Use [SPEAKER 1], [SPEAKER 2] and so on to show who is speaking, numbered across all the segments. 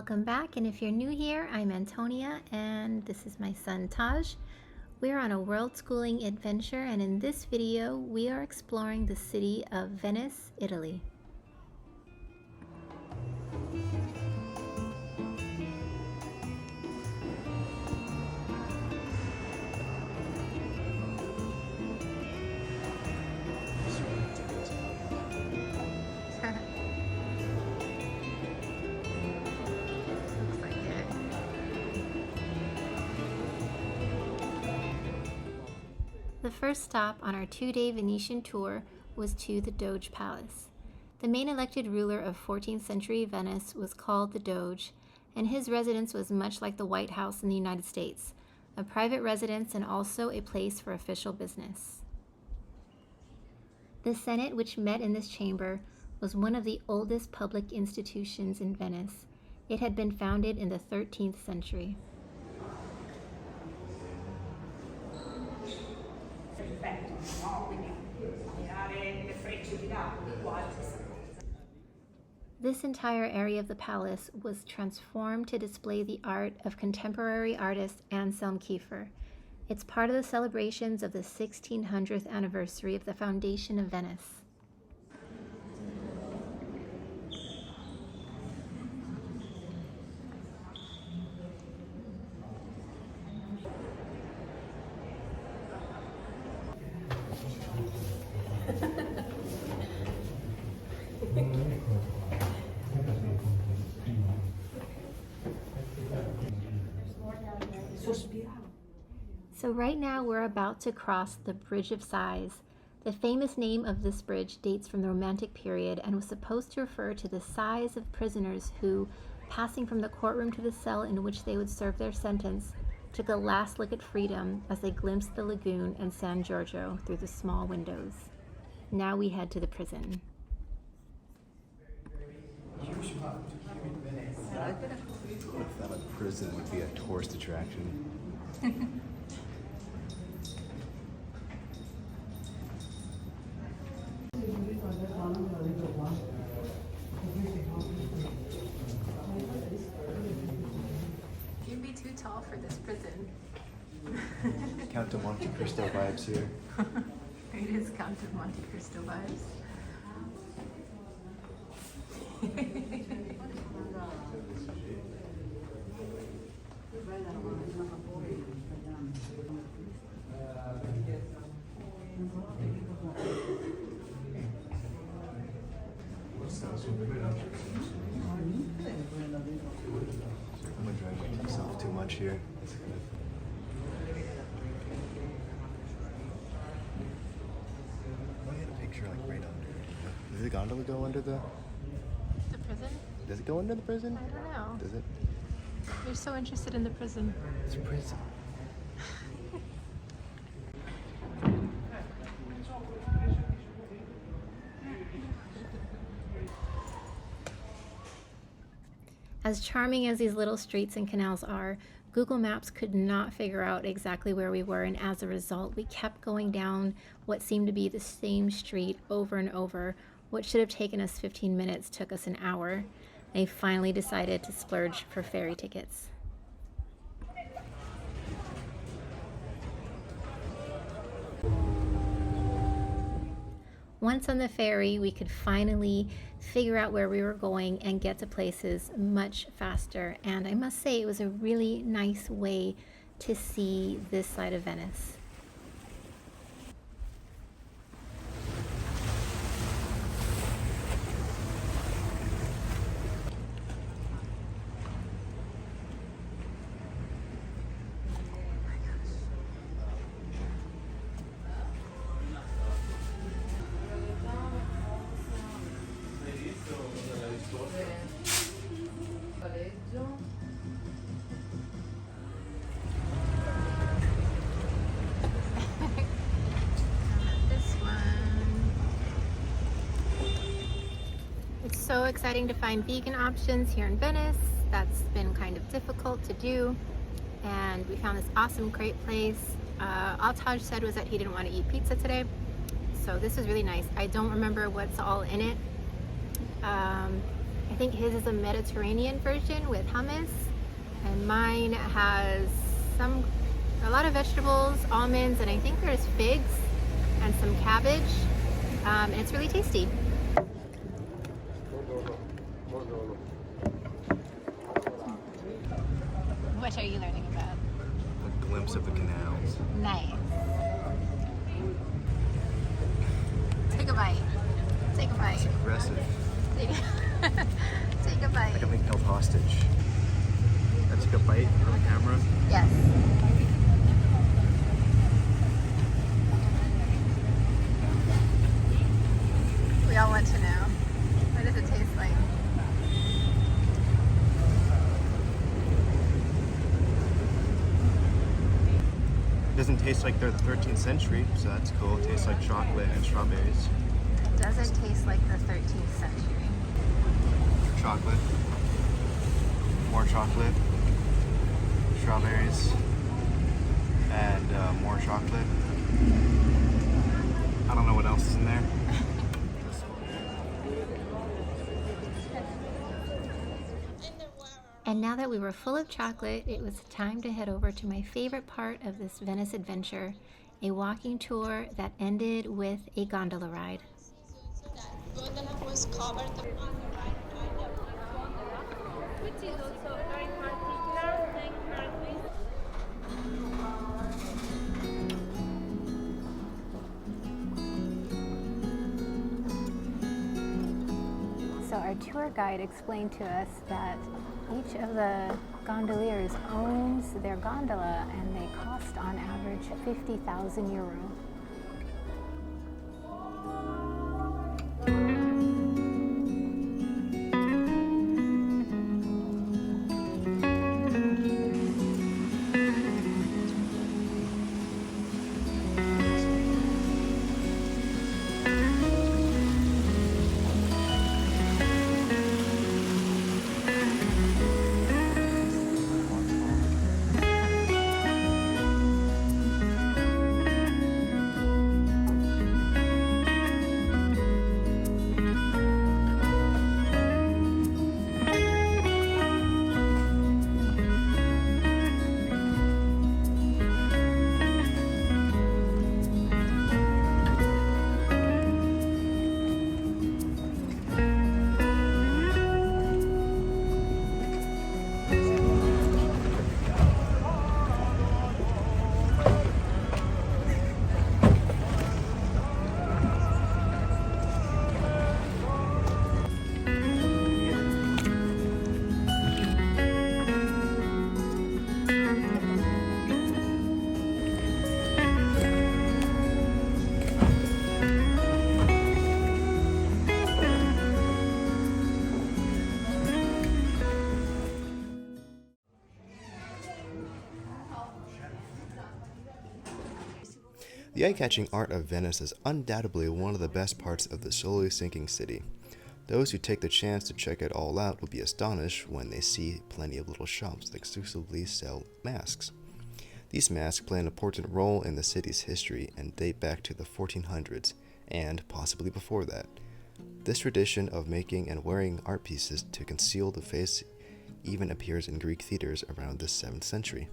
[SPEAKER 1] Welcome back, and if you're new here, I'm Antonia and this is my son Taj. We're on a world-schooling adventure, and in this video we are exploring the city of Venice, Italy. The first stop on our 2-day Venetian tour was to the Doge Palace. The main elected ruler of 14th century Venice was called the Doge, and his residence was much like the White House in the United States, a private residence and also a place for official business. The Senate, which met in this chamber, was one of the oldest public institutions in Venice. It had been founded in the 13th century. This entire area of the palace was transformed to display the art of contemporary artist Anselm Kiefer. It's part of the celebrations of the 1600th anniversary of the foundation of Venice. So right now we're about to cross the Bridge of Sighs. The famous name of this bridge dates from the Romantic period and was supposed to refer to the sighs of prisoners who, passing from the courtroom to the cell in which they would serve their sentence, took a last look at freedom as they glimpsed the lagoon and San Giorgio through the small windows. Now we head to the prison.
[SPEAKER 2] I thought a prison would be a tourist attraction.
[SPEAKER 1] You'd be too tall for this prison.
[SPEAKER 2] Count of Monte Cristo vibes here.
[SPEAKER 1] It is Count of Monte Cristo vibes.
[SPEAKER 2] I'm enjoying myself too much here. I had a picture like right under. Does the gondola go under the
[SPEAKER 1] prison?
[SPEAKER 2] Does it go under the prison?
[SPEAKER 1] I don't know.
[SPEAKER 2] Does it?
[SPEAKER 1] You're so interested in the prison.
[SPEAKER 2] It's a prison.
[SPEAKER 1] As charming as these little streets and canals are, Google Maps could not figure out exactly where we were, and as a result, we kept going down what seemed to be the same street over and over. What should have taken us 15 minutes took us an hour. They finally decided to splurge for ferry tickets. Once on the ferry, we could finally figure out where we were going and get to places much faster. And I must say, it was a really nice way to see this side of Venice. It's so exciting to find vegan options here in Venice. That's been kind of difficult to do, and we found this awesome crepe place. All Taj said was that he didn't want to eat pizza today, so this is really nice. I don't remember what's all in it. I think his is a Mediterranean version with hummus, and mine has a lot of vegetables, almonds, and I think there's figs and some cabbage. And it's really tasty. What are you learning about?
[SPEAKER 2] A glimpse of the canals.
[SPEAKER 1] Nice. Take a bite. Take a bite.
[SPEAKER 2] It's aggressive.
[SPEAKER 1] Take a bite.
[SPEAKER 2] Like I'm being held hostage. I took a bite on the camera.
[SPEAKER 1] Yes. We all want to know. What does it taste like?
[SPEAKER 2] It doesn't taste like they're the 13th century, so that's cool. It tastes like chocolate and strawberries.
[SPEAKER 1] It doesn't taste like the 13th century.
[SPEAKER 2] Chocolate. More chocolate. Strawberries. And more chocolate. I don't know what else is in there.
[SPEAKER 1] And now that we were full of chocolate, it was time to head over to my favorite part of this Venice adventure, a walking tour that ended with a gondola ride.
[SPEAKER 3] Gondola was covered which is also very particular.
[SPEAKER 1] So our tour guide explained to us that each of the gondoliers owns their gondola and they cost on average 50,000 euro.
[SPEAKER 2] The eye-catching art of Venice is undoubtedly one of the best parts of the slowly sinking city. Those who take the chance to check it all out will be astonished when they see plenty of little shops that exclusively sell masks. These masks play an important role in the city's history and date back to the 1400s, and possibly before that. This tradition of making and wearing art pieces to conceal the face even appears in Greek theaters around the 7th century.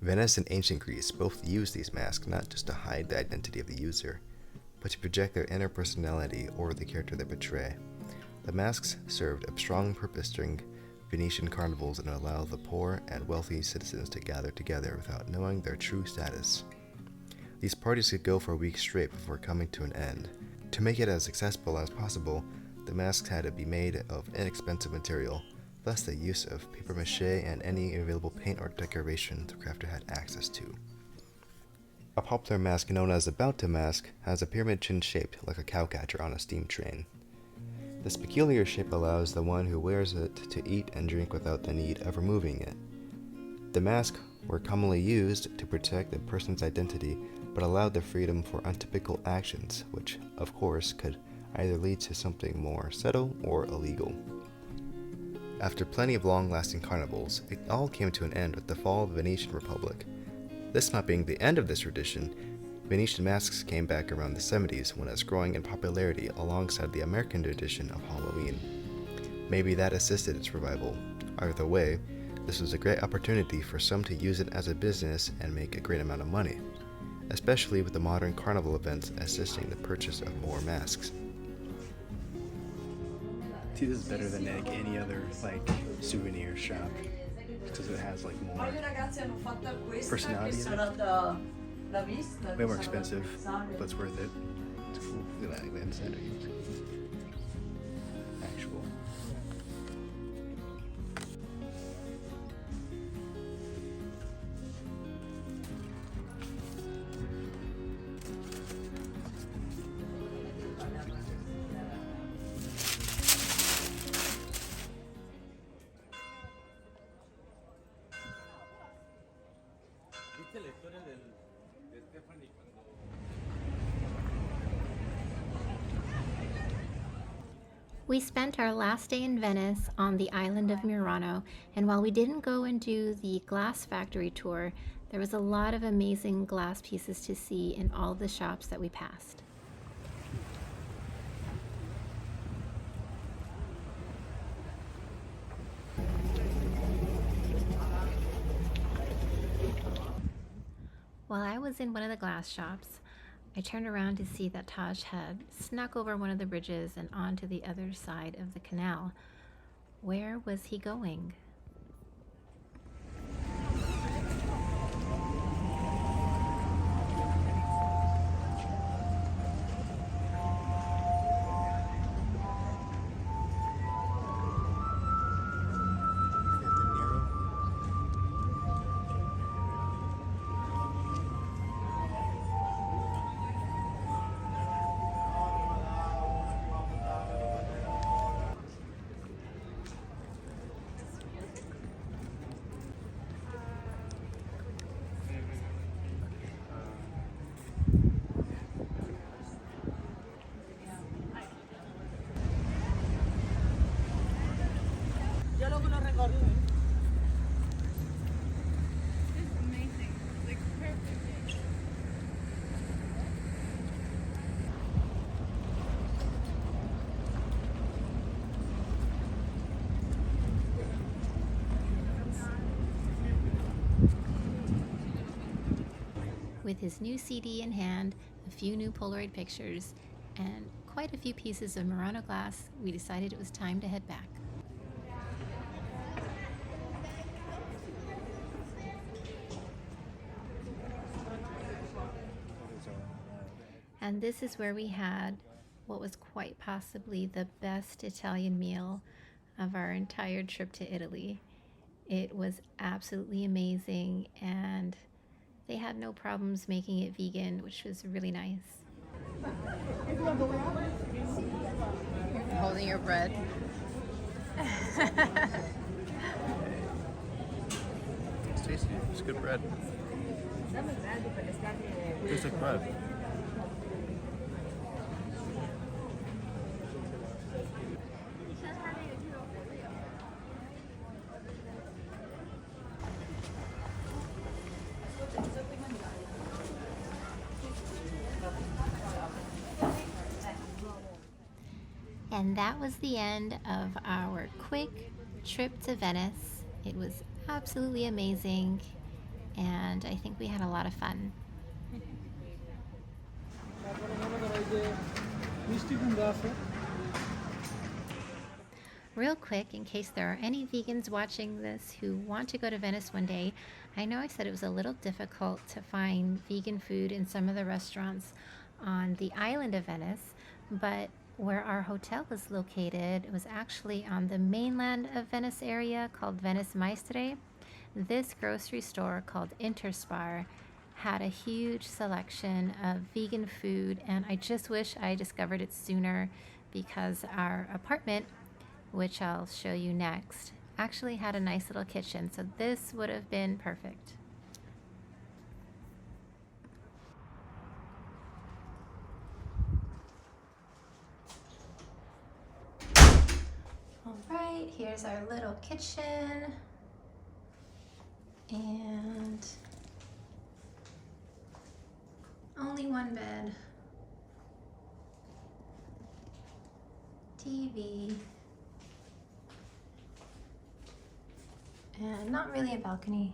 [SPEAKER 2] Venice and ancient Greece both used these masks not just to hide the identity of the user, but to project their inner personality or the character they portray. The masks served a strong purpose during Venetian carnivals and allowed the poor and wealthy citizens to gather together without knowing their true status. These parties could go for weeks straight before coming to an end. To make it as accessible as possible, the masks had to be made of inexpensive material, thus the use of papier-mâché and any available paint or decoration the crafter had access to. A popular mask known as the Bauta mask has a pyramid chin shaped like a cowcatcher on a steam train. This peculiar shape allows the one who wears it to eat and drink without the need of removing it. The masks were commonly used to protect a person's identity, but allowed the freedom for untypical actions, which, of course, could either lead to something more subtle or illegal. After plenty of long-lasting carnivals, it all came to an end with the fall of the Venetian Republic. This not being the end of this tradition, Venetian masks came back around the 70s when it was growing in popularity alongside the American tradition of Halloween. Maybe that assisted its revival. Either way, this was a great opportunity for some to use it as a business and make a great amount of money, especially with the modern carnival events assisting the purchase of more masks.
[SPEAKER 4] See, this is better than like any other like souvenir shop because it has like more personality in it. Way more expensive, but it's worth it. It's cool. Look at that, like, inside of you. Actual.
[SPEAKER 1] We spent our last day in Venice on the island of Murano, and while we didn't go and do the glass factory tour, there was a lot of amazing glass pieces to see in all the shops that we passed. While I was in one of the glass shops, I turned around to see that Taj had snuck over one of the bridges and onto the other side of the canal. Where was he going? With his new CD in hand, a few new Polaroid pictures, and quite a few pieces of Murano glass, we decided it was time to head back. And this is where we had what was quite possibly the best Italian meal of our entire trip to Italy. It was absolutely amazing, and they had no problems making it vegan, which was really nice.
[SPEAKER 5] Holding your bread.
[SPEAKER 4] It's tasty. It's good bread. Tastes like bread.
[SPEAKER 1] And that was the end of our quick trip to Venice. It was absolutely amazing, and I think we had a lot of fun. Real quick, in case there are any vegans watching this who want to go to Venice one day, I know I said it was a little difficult to find vegan food in some of the restaurants on the island of Venice, but where our hotel was located, it was actually on the mainland of Venice area called Venice Mestre. This grocery store called Interspar had a huge selection of vegan food, and I just wish I discovered it sooner, because our apartment, which I'll show you next, actually had a nice little kitchen, so this would have been perfect. All right, here's our little kitchen, and only one bed, TV, And not really a balcony.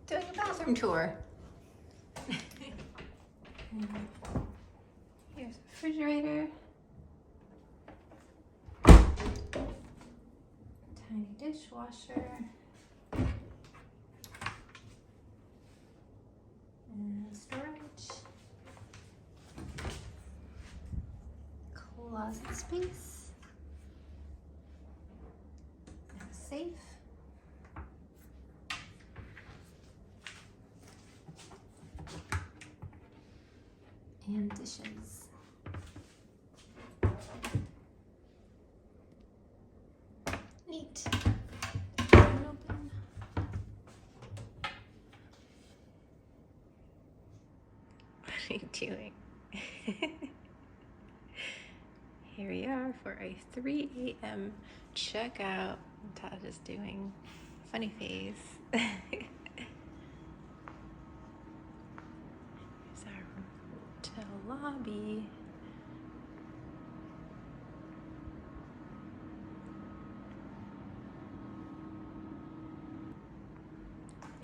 [SPEAKER 1] Doing a bathroom tour. Here's a refrigerator. Tiny dishwasher. And storage. Closet space. And a safe. And dishes. Neat. Open. What are you doing? Here we are for a 3 a.m. checkout. Todd is doing funny face. Here's our hotel lobby.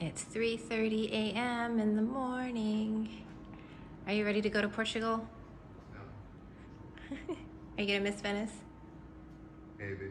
[SPEAKER 1] It's 3:30 a.m. in the morning. Are you ready to go to Portugal?
[SPEAKER 2] No.
[SPEAKER 1] Are you gonna miss Venice?
[SPEAKER 2] Maybe.